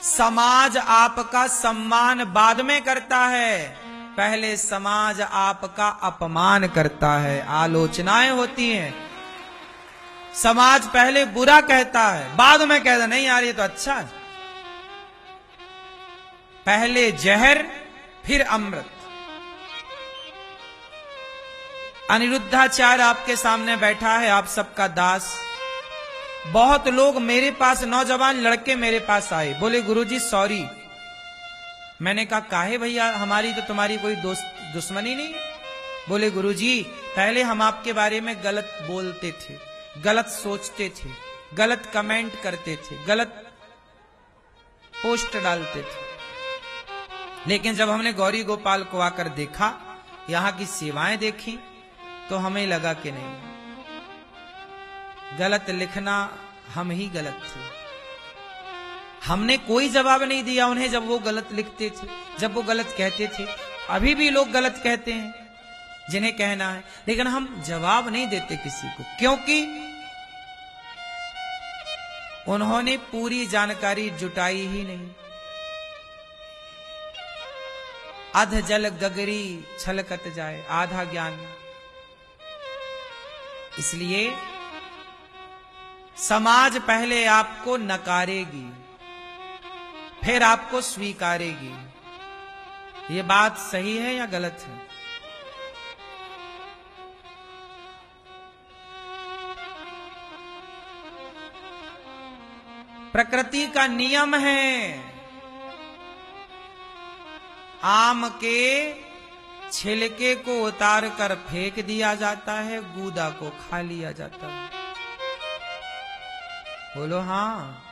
समाज आपका सम्मान बाद में करता है, पहले समाज आपका अपमान करता है। आलोचनाएं होती हैं, समाज पहले बुरा कहता है, बाद में कहता नहीं यार ये तो अच्छा है। पहले जहर फिर अमृत। अनिरुद्धाचार्य आपके सामने बैठा है, आप सबका दास। बहुत लोग मेरे पास, नौजवान लड़के मेरे पास आए, बोले गुरुजी सॉरी। मैंने कहा काहे भैया, हमारी तो तुम्हारी कोई दुश्मनी नहीं है। बोले गुरुजी पहले हम आपके बारे में गलत बोलते थे, गलत सोचते थे, गलत कमेंट करते थे, गलत पोस्ट डालते थे, लेकिन जब हमने गौरी गोपाल को आकर देखा, यहां की सेवाएं देखी, तो हमें लगा कि नहीं, गलत लिखना हम ही गलत थे। हमने कोई जवाब नहीं दिया उन्हें जब वो गलत लिखते थे, जब वो गलत कहते थे। अभी भी लोग गलत कहते हैं जिन्हें कहना है, लेकिन हम जवाब नहीं देते किसी को, क्योंकि उन्होंने पूरी जानकारी जुटाई ही नहीं। अध जल गगरी छलकत जाए, आधा ज्ञान। इसलिए समाज पहले आपको नकारेगी, फिर आपको स्वीकारेगी। ये बात सही है या गलत है? प्रकृति का नियम है, आम के छिलके को उतार कर फेंक दिया जाता है, गूदा को खा लिया जाता है। बोलो हाँ।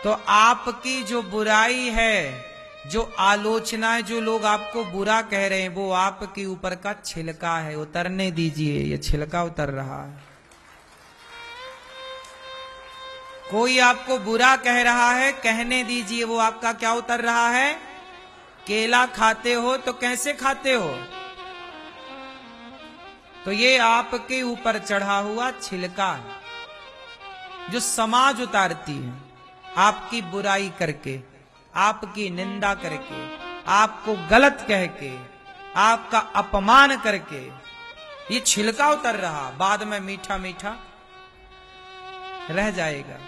तो आपकी जो बुराई है, जो आलोचना है, जो लोग आपको बुरा कह रहे हैं, वो आपके ऊपर का छिलका है, उतरने दीजिए। ये छिलका उतर रहा है। कोई आपको बुरा कह रहा है, कहने दीजिए। वो आपका क्या उतर रहा है? केला खाते हो तो कैसे खाते हो? तो ये आपके ऊपर चढ़ा हुआ छिलका है, जो समाज उतारती है, आपकी बुराई करके, आपकी निंदा करके, आपको गलत कह के, आपका अपमान करके। ये छिलका उतर रहा, बाद में मीठा मीठा रह जाएगा।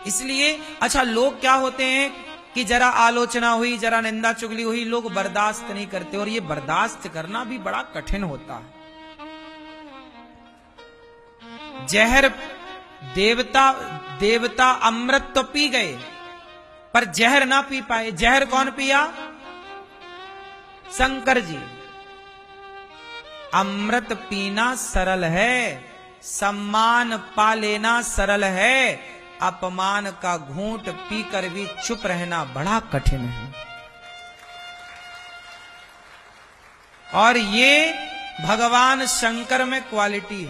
इसलिए अच्छा, लोग क्या होते हैं कि जरा आलोचना हुई, जरा निंदा चुगली हुई, लोग बर्दाश्त नहीं करते, और ये बर्दाश्त करना भी बड़ा कठिन होता है। जहर देवता अमृत तो पी गए, पर जहर ना पी पाए। जहर कौन पिया? शंकर जी। अमृत पीना सरल है, सम्मान पा लेना सरल है, अपमान का घूंट पीकर भी चुप रहना बड़ा कठिन है। और ये भगवान शंकर में क्वालिटी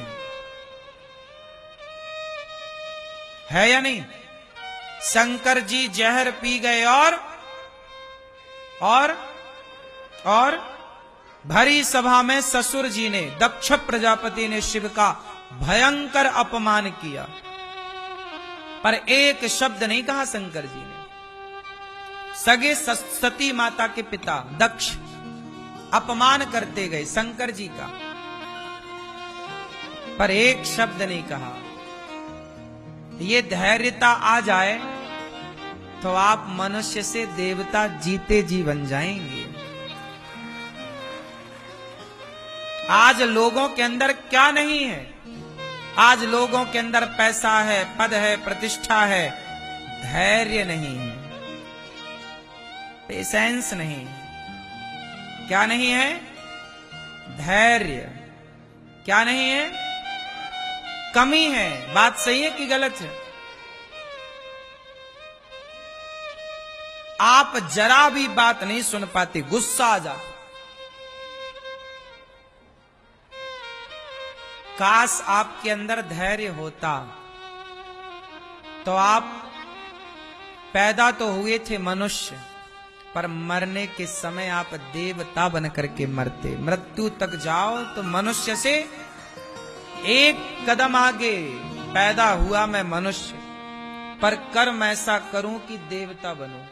है या नहीं? शंकर जी जहर पी गए और भरी सभा में ससुर जी ने, दक्ष प्रजापति ने शिव का भयंकर अपमान किया, पर एक शब्द नहीं कहा शंकर जी ने। सगे सती माता के पिता दक्ष अपमान करते गए शंकर जी का, पर एक शब्द नहीं कहा। ये धैर्यता आ जाए तो आप मनुष्य से देवता जीते जी बन जाएंगे। आज लोगों के अंदर क्या नहीं है? आज लोगों के अंदर पैसा है, पद है, प्रतिष्ठा है, धैर्य नहीं है, पेशेंस नहीं। क्या नहीं है? धैर्य। क्या नहीं है? कमी है। बात सही है कि गलत है? आप जरा भी बात नहीं सुन पाते, गुस्सा आ जाता। काश आपके अंदर धैर्य होता, तो आप पैदा तो हुए थे मनुष्य, पर मरने के समय आप देवता बन करके मरते। मृत्यु तक जाओ तो मनुष्य से एक कदम आगे। पैदा हुआ मैं मनुष्य, पर कर्म ऐसा करूं कि देवता बनूं।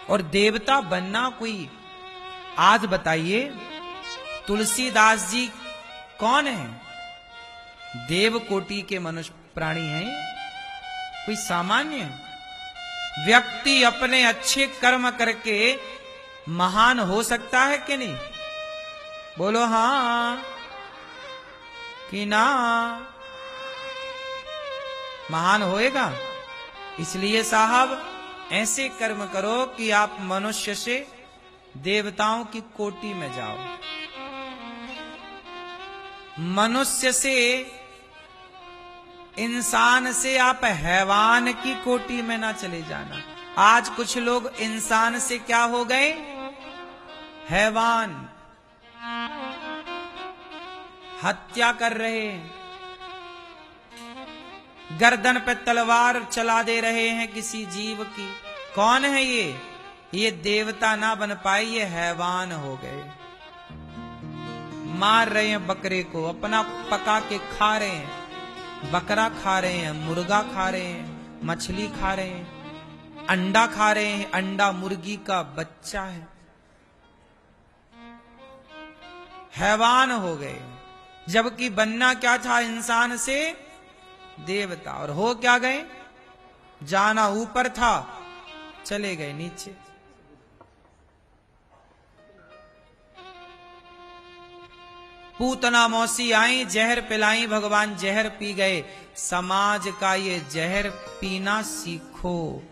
और देवता बनना कोई, आज बताइए तुलसीदास जी कौन है? देव कोटि के मनुष्य प्राणी हैं, कोई सामान्य व्यक्ति अपने अच्छे कर्म करके महान हो सकता है कि नहीं? बोलो हां कि ना? महान होएगा। इसलिए साहब ऐसे कर्म करो कि आप मनुष्य से देवताओं की कोटि में जाओ, मनुष्य से, इंसान से आप हैवान की कोटि में ना चले जाना। आज कुछ लोग इंसान से क्या हो गए? हैवान। हत्या कर रहे हैं, गर्दन पे तलवार चला दे रहे हैं किसी जीव की। कौन है ये? ये देवता ना बन पाए, ये हैवान हो गए। मार रहे हैं बकरे को, अपना पका के खा रहे हैं। बकरा खा रहे हैं, मुर्गा खा रहे हैं, मछली खा रहे हैं, अंडा खा रहे हैं। अंडा मुर्गी का बच्चा है। हैवान हो गए। जबकि बनना क्या था? इंसान से देवता। और हो क्या गए? जाना ऊपर था, चले गए नीचे। पूतना मौसी आई, जहर पिलाई, भगवान जहर पी गए। समाज का ये जहर पीना सीखो।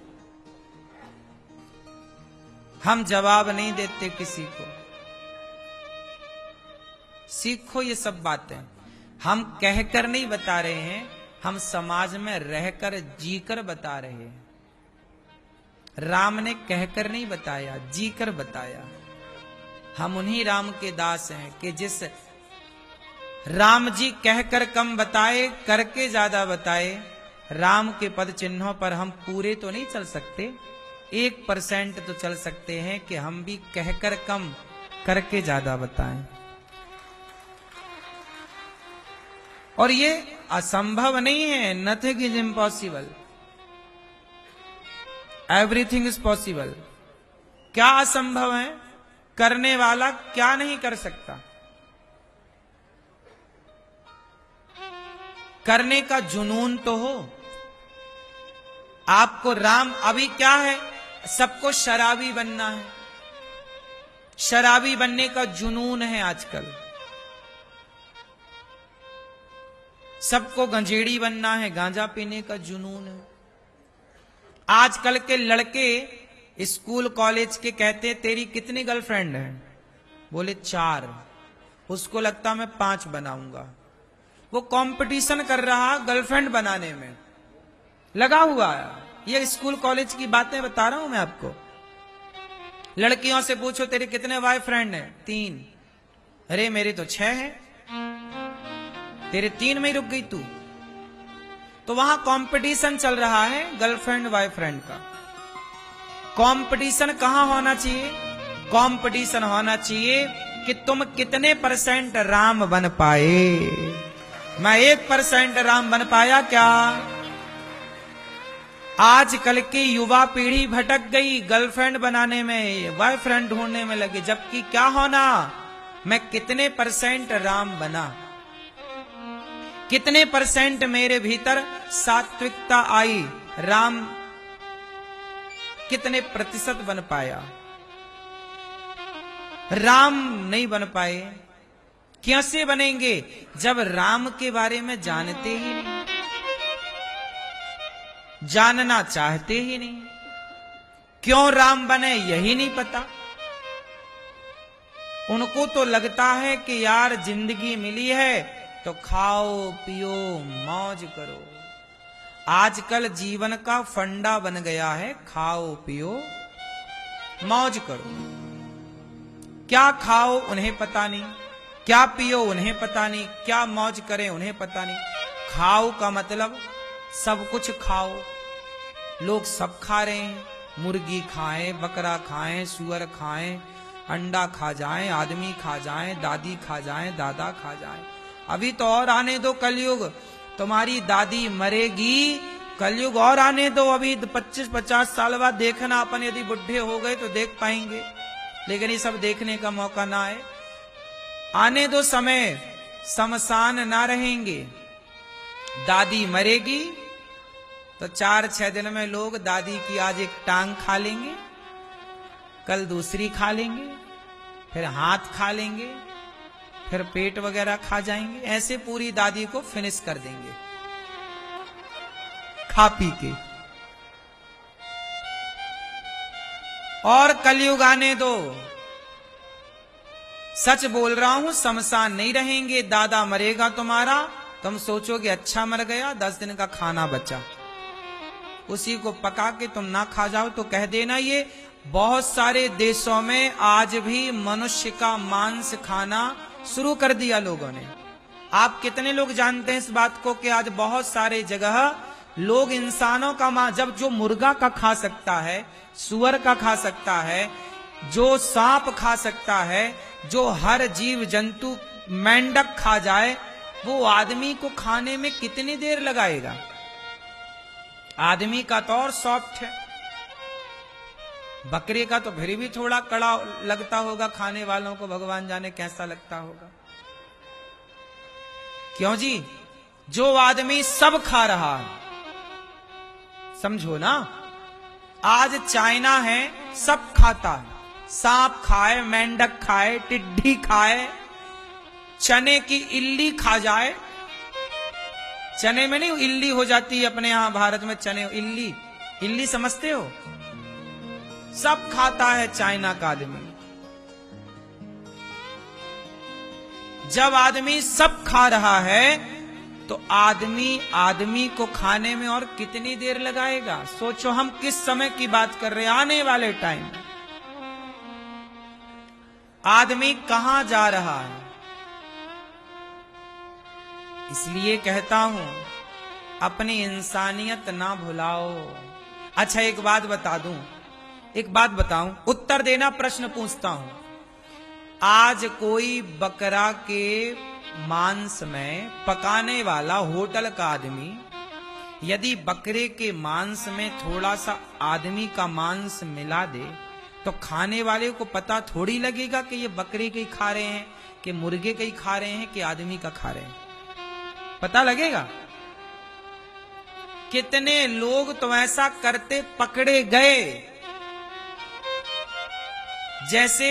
हम जवाब नहीं देते किसी को। सीखो ये सब बातें। हम कहकर नहीं बता रहे हैं, हम समाज में रहकर जीकर बता रहे हैं। राम ने कहकर नहीं बताया, जीकर बताया। हम उन्हीं राम के दास हैं कि जिस राम जी कहकर कम बताए, करके ज्यादा बताए। राम के पद चिन्हों पर हम पूरे तो नहीं चल सकते, 1% तो चल सकते हैं कि हम भी कहकर कम, करके ज्यादा बताएं। और ये असंभव नहीं है। Nothing is impossible, everything is possible. क्या असंभव है? करने वाला क्या नहीं कर सकता? करने का जुनून तो हो। आपको राम, अभी क्या है, सबको शराबी बनना है। शराबी बनने का जुनून है आजकल। सबको गंजेड़ी बनना है, गांजा पीने का जुनून है। आजकल के लड़के स्कूल कॉलेज के कहते तेरी कितनी गर्लफ्रेंड है? बोले 4। उसको लगता मैं 5 बनाऊंगा। वो कंपटीशन कर रहा गर्लफ्रेंड बनाने में लगा हुआ है। ये स्कूल कॉलेज की बातें बता रहा हूं मैं आपको। लड़कियों से पूछो तेरे कितने बॉयफ्रेंड हैं? 3। अरे मेरे तो 6 हैं। तेरे 3 में ही रुक गई तू? तो वहां कंपटीशन चल रहा है गर्लफ्रेंड बॉयफ्रेंड का। कंपटीशन कहां होना चाहिए? कंपटीशन होना चाहिए कि तुम कितने % राम बन पाए। मैं 1% राम बन पाया क्या? आजकल की युवा पीढ़ी भटक गई गर्लफ्रेंड बनाने में, बॉयफ्रेंड ढूंढने में लगे। जबकि क्या होना? मैं कितने % राम बना, कितने % मेरे भीतर सात्विकता आई, राम कितने % बन पाया? राम नहीं बन पाए। कैसे बनेंगे? जब राम के बारे में जानते ही नहीं, जानना चाहते ही नहीं। क्यों राम बने यही नहीं पता। उनको तो लगता है कि यार जिंदगी मिली है तो खाओ पियो मौज करो। आजकल जीवन का फंडा बन गया है, खाओ पियो मौज करो। क्या खाओ उन्हें पता नहीं, क्या पियो उन्हें पता नहीं, क्या मौज करें उन्हें पता नहीं। खाओ का मतलब सब कुछ खाओ। लोग सब खा रहे हैं, मुर्गी खाएं, बकरा खाएं, सुअर खाएं, अंडा खा जाएं, आदमी खा जाएं, दादी खा जाएं, दादा खा जाएं। अभी तो और आने दो कलयुग। तुम्हारी दादी मरेगी, कलयुग और आने दो, अभी 25-50 साल बाद देखना, अपन यदि बुढ़े हो गए तो देख पाएंगे, लेकिन ये सब देखने का मौका ना आए। आने दो समय, शमशान ना रहेंगे। दादी मरेगी तो 4-6 दिन में लोग दादी की आज एक टांग खा लेंगे, कल दूसरी खा लेंगे, फिर हाथ खा लेंगे, फिर पेट वगैरह खा जाएंगे, ऐसे पूरी दादी को फिनिश कर देंगे खा पी के। और कलयुग आने दो, सच बोल रहा हूं, शमशान नहीं रहेंगे। दादा मरेगा तुम्हारा, तुम सोचोगे अच्छा मर गया, 10 दिन का खाना बचा, उसी को पका के तुम ना खा जाओ तो कह देना। ये बहुत सारे देशों में आज भी मनुष्य का मांस खाना शुरू कर दिया लोगों ने। आप कितने लोग जानते हैं इस बात को कि आज बहुत सारे जगह लोग इंसानों का मांस, जब जो मुर्गा का खा सकता है, सुअर का खा सकता है, जो सांप खा सकता है, जो हर जीव जंतु मेंढक खा जाए, वो आदमी को खाने में कितनी देर लगाएगा? आदमी का तो और सॉफ्ट है, बकरे का तो फिर भी थोड़ा कड़ा लगता होगा खाने वालों को, भगवान जाने कैसा लगता होगा। क्यों जी? जो आदमी सब खा रहा है, समझो ना, आज चाइना है, सब खाता है, सांप खाए, मेंढक खाए, टिड्डी खाए, चने की इल्ली खा जाए, चने में नहीं इल्ली हो जाती है अपने यहां भारत में, चने इल्ली, इल्ली समझते हो? सब खाता है चाइना का आदमी। जब आदमी सब खा रहा है तो आदमी को खाने में और कितनी देर लगाएगा? सोचो, हम किस समय की बात कर रहे हैं, आने वाले टाइम में। आदमी कहां जा रहा है? इसलिए कहता हूं, अपनी इंसानियत ना भुलाओ। अच्छा, एक बात बताऊं, उत्तर देना, प्रश्न पूछता हूं। आज कोई बकरा के मांस में पकाने वाला होटल का आदमी यदि बकरे के मांस में थोड़ा सा आदमी का मांस मिला दे तो खाने वाले को पता थोड़ी लगेगा कि ये बकरे के ही खा रहे हैं, कि मुर्गे के ही खा रहे हैं, कि आदमी का खा रहे हैं? पता लगेगा। कितने लोग तो ऐसा करते पकड़े गए। जैसे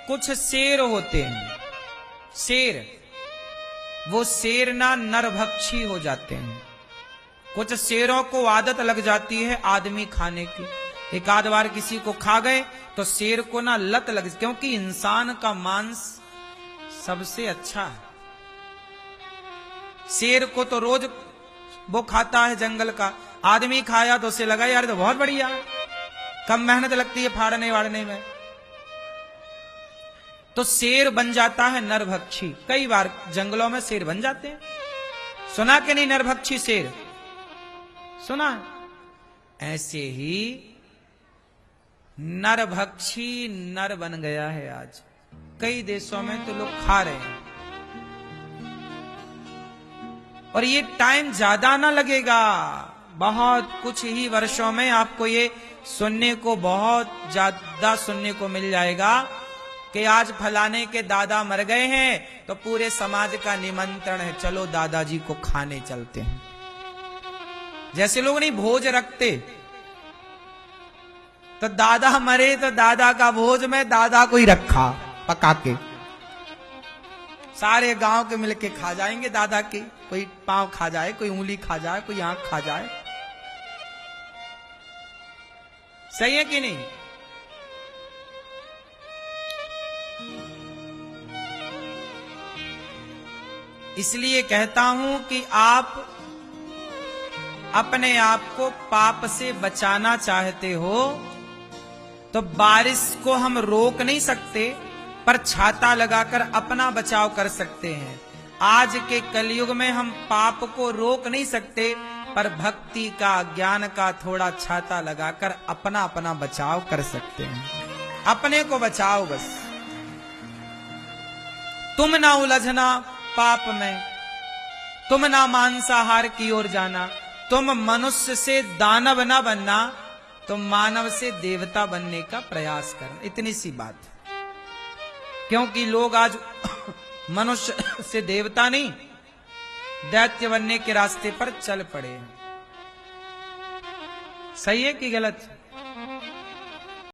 कुछ शेर होते हैं, शेर, वो शेर ना नरभक्षी हो जाते हैं। कुछ शेरों को आदत लग जाती है आदमी खाने की, एक आध बार किसी को खा गए तो शेर को ना लत लग, क्योंकि इंसान का मांस सबसे अच्छा है। शेर को तो रोज वो खाता है जंगल का, आदमी खाया तो उसे लगा यार तो बहुत बढ़िया है, कम मेहनत लगती है फाड़ने वाड़ने में, तो शेर बन जाता है नरभक्षी। कई बार जंगलों में शेर बन जाते हैं, सुना कि नहीं? नरभक्षी शेर सुना? ऐसे ही नरभक्षी नर बन गया है आज, कई देशों में तो लोग खा रहे हैं। और ये टाइम ज्यादा ना लगेगा, बहुत कुछ ही वर्षों में आपको ये सुनने को, बहुत ज्यादा सुनने को मिल जाएगा कि आज फलाने के दादा मर गए हैं तो पूरे समाज का निमंत्रण है, चलो दादाजी को खाने चलते हैं। जैसे लोग नहीं भोज रखते, तो दादा मरे तो दादा का भोज में दादा को ही रखा पका के, सारे गांव के मिलके खा जाएंगे दादा के, कोई पांव खा जाए, कोई उंगली खा जाए, कोई आंख खा जाए। सही है कि नहीं? इसलिए कहता हूं कि आप अपने आप को पाप से बचाना चाहते हो तो बारिश को हम रोक नहीं सकते, पर छाता लगाकर अपना बचाव कर सकते हैं। आज के कलयुग में हम पाप को रोक नहीं सकते, पर भक्ति का, ज्ञान का थोड़ा छाता लगाकर अपना अपना बचाव कर सकते हैं। अपने को बचाओ बस, तुम ना उलझना पाप में, तुम ना मांसाहार की ओर जाना, तुम मनुष्य से दानव ना बनना, तुम मानव से देवता बनने का प्रयास करना। इतनी सी बात। क्योंकि लोग आज मनुष्य से देवता नहीं, दैत्य बनने के रास्ते पर चल पड़े हैं। सही है कि गलत?